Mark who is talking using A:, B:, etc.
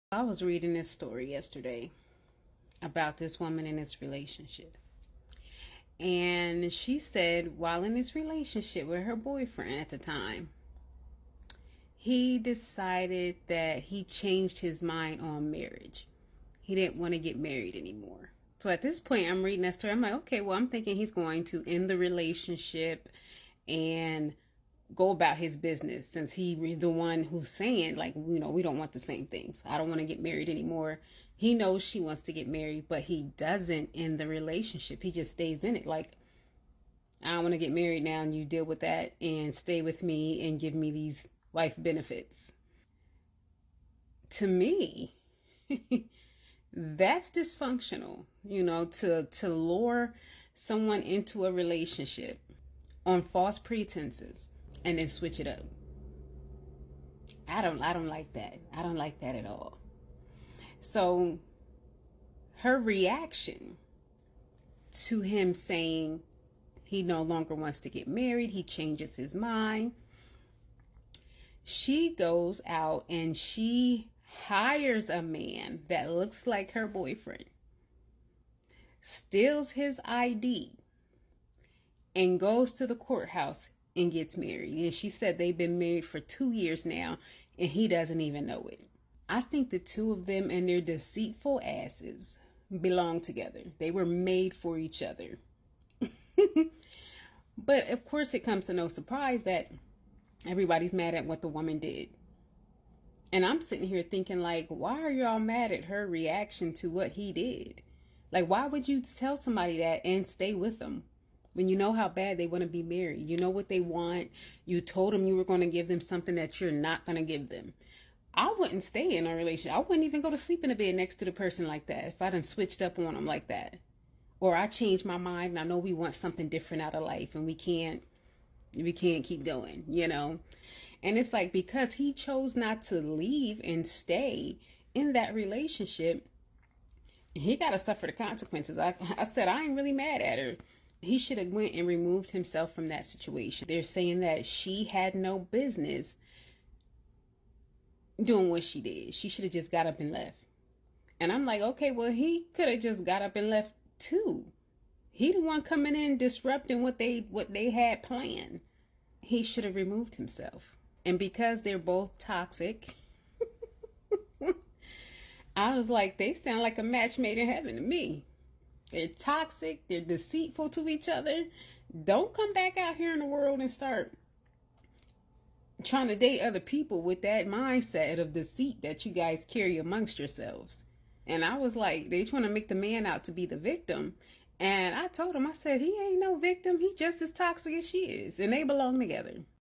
A: I was reading this story yesterday about this woman in this relationship. And she said while in this relationship with her boyfriend at the time, he decided that he changed his mind on marriage. He didn't want to get married anymore. So at this point, I'm reading that story. I'm like, okay, well, I'm thinking he's going to end the relationship and go about his business, since he's the one who's saying, like, we don't want the same things. I don't want to get married anymore. He knows she wants to get married, but he doesn't end the relationship. He just stays in it. Like, I don't want to get married now, and you deal with that and stay with me and give me these life benefits. To me, that's dysfunctional, to lure someone into a relationship on false pretenses and then switch it up. I don't like that. I don't like that at all. So her reaction to him saying he no longer wants to get married, he changes his mind, she goes out and she hires a man that looks like her boyfriend, steals his ID, and goes to the courthouse and gets married. And she said they've been married for 2 years now and he doesn't even know it. I think the two of them and their deceitful asses belong together. They were made for each other. But of course, it comes to no surprise that everybody's mad at what the woman did. And I'm sitting here thinking, like, why are y'all mad at her reaction to what he did? Like, why would you tell somebody that and stay with them when you know how bad they want to be married? You know what they want. You told them you were going to give them something that you're not going to give them. I wouldn't stay in a relationship. I wouldn't even go to sleep in a bed next to the person like that if I done switched up on them like that. Or I changed my mind and I know we want something different out of life and we can't keep going. And it's like, because he chose not to leave and stay in that relationship, he got to suffer the consequences. I said, I ain't really mad at her. He should have went and removed himself from that situation. They're saying that she had no business doing what she did. She should have just got up and left. And I'm like, okay, well, he could have just got up and left too. He the one coming in disrupting what they had planned. He should have removed himself. And because they're both toxic, I was like, they sound like a match made in heaven to me. They're toxic. They're deceitful to each other. Don't come back out here in the world and start trying to date other people with that mindset of deceit that you guys carry amongst yourselves. And I was like, they trying to make the man out to be the victim. And I told him, I said, he ain't no victim. He just as toxic as she is. And they belong together.